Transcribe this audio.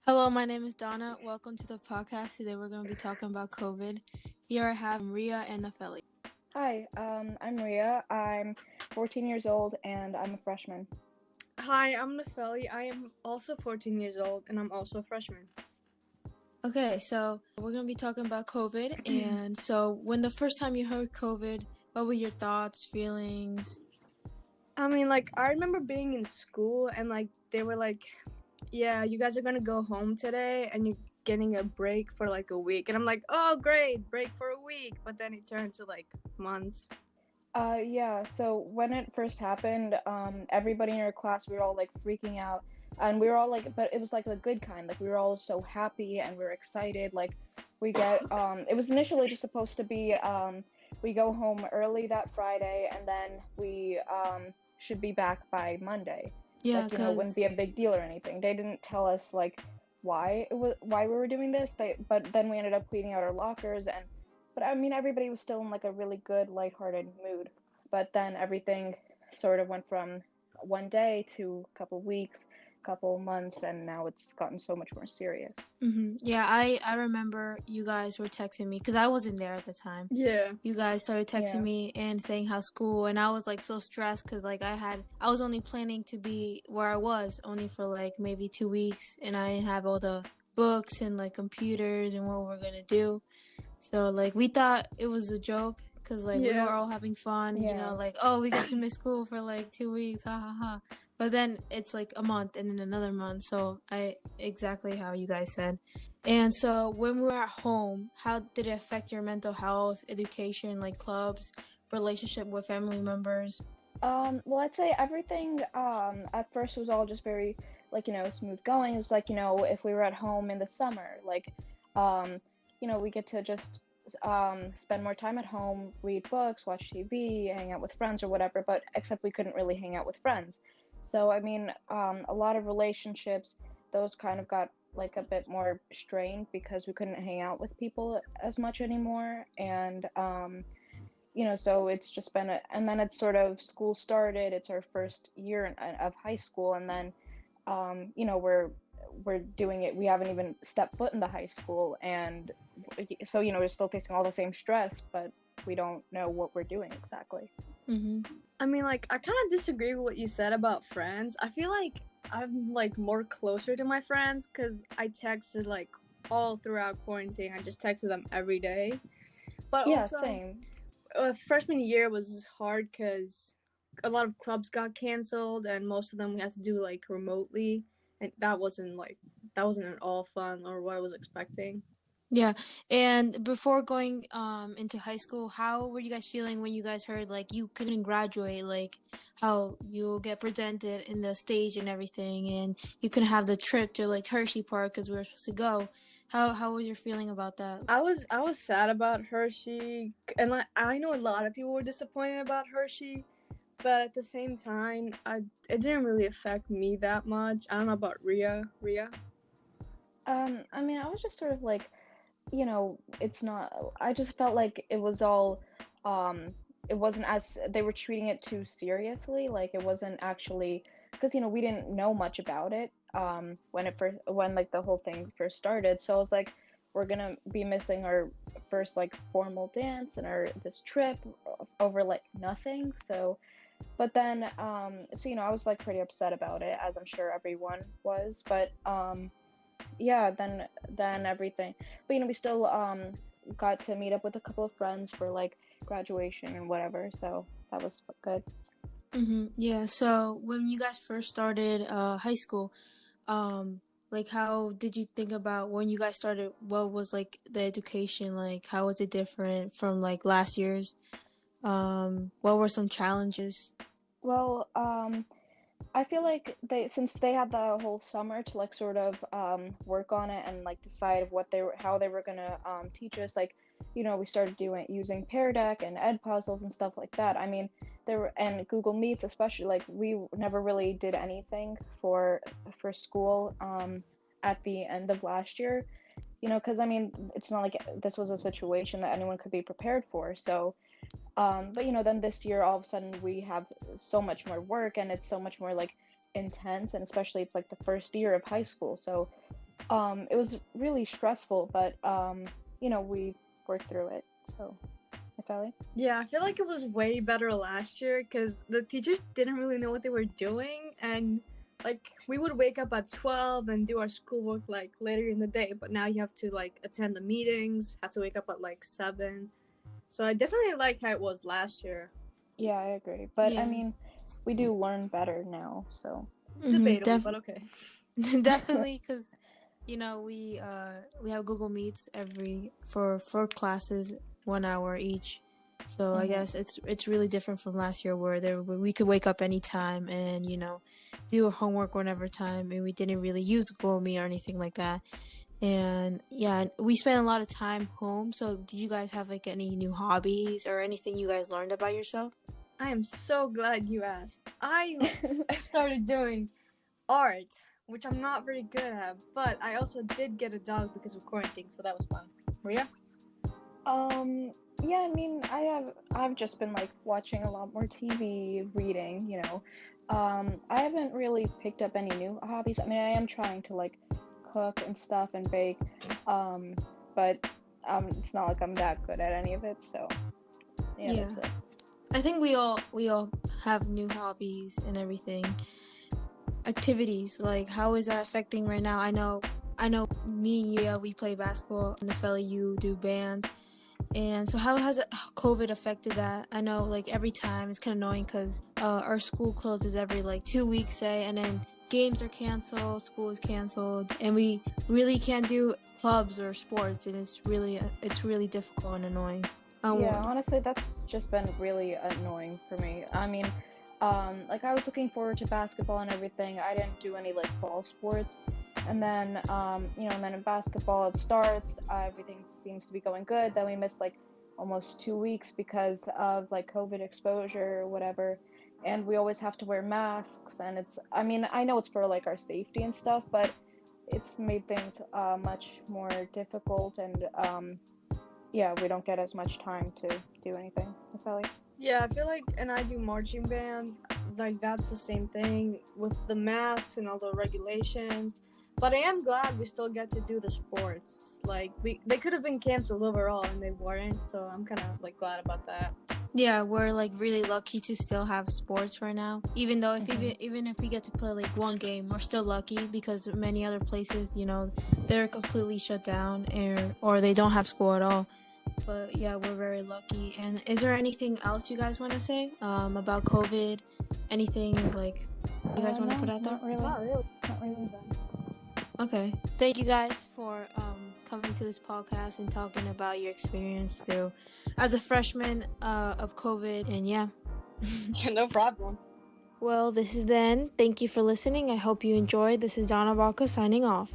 Hello, my name is Donna. Welcome to the podcast. Today we're going to be talking about COVID. Here I have Ria and Nafeli. Hi, I'm Ria. I'm 14 years old and I'm a freshman. Hi, I'm Nafeli. I am also 14 years old and I'm also a freshman. Okay, so we're going to be talking about COVID. And so when the first time you heard COVID, what were your thoughts, feelings? I remember being in school and they were like, yeah, you guys are going to go home today and you're getting a break for like a week. And I'm like, oh, great, break for a week. But then it turned to like months. Yeah, so when it first happened, everybody in our class, we were all like freaking out. And we were all like, but it was like the good kind. Like we were all so happy and we were excited. Like it was initially just supposed to be, we go home early that Friday and then we should be back by Monday. Yeah, Like, wouldn't be a big deal or anything. They didn't tell us like why we were doing this. But then we ended up cleaning out our lockers but I mean, everybody was still in like a really good, lighthearted mood. But then everything sort of went from one day to a couple weeks, couple months, and now it's gotten so much more serious. Yeah, I remember you guys were texting me because I wasn't there at the time. Yeah. You guys started texting me and saying how school, and I was like so stressed because like I was only planning to be where I was only for like maybe 2 weeks, and I didn't have all the books and like computers and what we're gonna do. So like we thought it was a joke because like we were all having fun, like, oh, we get to miss school for like 2 weeks, ha ha ha. But then it's like a month and then another month. So exactly how you guys said. And so when we were at home, how did it affect your mental health, education, like clubs, relationship with family members? Well, I'd say everything at first was all just very smooth going. It was like, if we were at home in the summer, like we get to just spend more time at home, read books, watch TV, hang out with friends or whatever, but except we couldn't really hang out with friends. So, I mean, a lot of relationships, those kind of got like a bit more strained because we couldn't hang out with people as much anymore. And, so it's just been and then it's sort of school started, it's our first year of high school, and then, we're doing it. We haven't even stepped foot in the high school, and so we're still facing all the same stress, but we don't know what we're doing exactly. I kind of disagree with what you said about friends. I feel like I'm like more closer to my friends because I texted like all throughout quarantine. I just texted them every day. But yeah, also, same. Freshman year was hard because a lot of clubs got canceled and most of them we had to do like remotely, and that wasn't at all fun or what I was expecting. Yeah, and before going into high school, how were you guys feeling when you guys heard like you couldn't graduate, like how you'll get presented in the stage and everything, and you couldn't have the trip to like Hershey Park because we were supposed to go? How was your feeling about that? I was sad about Hershey, and like I know a lot of people were disappointed about Hershey, but at the same time, it didn't really affect me that much. I don't know about Ria. I mean, I was just sort of like, it's not, I just felt like it was all, it wasn't as, they were treating it too seriously. Like it wasn't actually, because, we didn't know much about it, when like the whole thing first started. So I was like, we're gonna be missing our first like formal dance and this trip over like nothing. So, but then, I was like pretty upset about it, as I'm sure everyone was, but, yeah, then everything, but we still got to meet up with a couple of friends for like graduation and whatever, so that was good. Yeah, so when you guys first started high school, like how did you think about when you guys started? What was like the education like? How was it different from like last year's? What were some challenges? Well, I feel like since they had the whole summer to like sort of work on it and like decide how they were gonna teach us, like, we started using Pear Deck and Ed Puzzles and stuff like that. I mean, and Google Meets, especially, like we never really did anything for school at the end of last year, because I mean, it's not like this was a situation that anyone could be prepared for. So but then this year, all of a sudden, we have so much more work and it's so much more like intense, and especially it's like the first year of high school. So It was really stressful, but we worked through it. So, I felt like. Yeah, I feel like it was way better last year because the teachers didn't really know what they were doing, and like we would wake up at 12 and do our schoolwork like later in the day, but now you have to like attend the meetings, have to wake up at like 7. So I definitely like how it was last year. Yeah, I agree. But Yeah. I mean, we do learn better now, so Debatable, but okay. Definitely, because we have Google Meets for classes 1 hour each. So I guess it's really different from last year where we could wake up anytime and do our homework whenever time, and we didn't really use Google Meet or anything like that. And yeah, we spent a lot of time home. So did you guys have like any new hobbies or anything you guys learned about yourself? I am so glad you asked. I started doing art, which I'm not very good at, but I also did get a dog because of quarantine, so that was fun. Maria? Yeah, I mean, I've just been like watching a lot more TV, reading. I haven't really picked up any new hobbies. I mean, I am trying to like cook and stuff and bake, but it's not like I'm that good at any of it. So yeah. That's it. I think we all have new hobbies and everything. Activities, like how is that affecting right now? I know me and you, we play basketball, and the fella you do band. And so how has COVID affected that? I know like every time it's kind of annoying because our school closes every like 2 weeks, say, and then games are canceled, school is canceled, and we really can't do clubs or sports, and it's really difficult and annoying. Yeah, honestly, that's just been really annoying for me. I mean, like I was looking forward to basketball and everything. I didn't do any like fall sports, and then and then in basketball it starts. Everything seems to be going good. Then we missed like almost 2 weeks because of like COVID exposure or whatever, and we always have to wear masks. And I mean, I know it's for like our safety and stuff, but it's made things much more difficult, and yeah, we don't get as much time to do anything, I feel like. Yeah, I feel like, and I do marching band, like that's the same thing with the masks and all the regulations. But I am glad we still get to do the sports. Like they could have been canceled overall and they weren't, so I'm kind of like glad about that. Yeah, we're like really lucky to still have sports right now. Even though even if we get to play like one game, we're still lucky because many other places, they're completely shut down or they don't have school at all. But yeah, we're very lucky. And is there anything else you guys want to say about COVID? Anything like you guys want to put out there? Not really. Okay. Thank you guys for coming to this podcast and talking about your experience through as a freshman of COVID. And yeah. No problem. Well, this is the end. Thank you for listening. I hope you enjoyed. This is Donna Vaca signing off.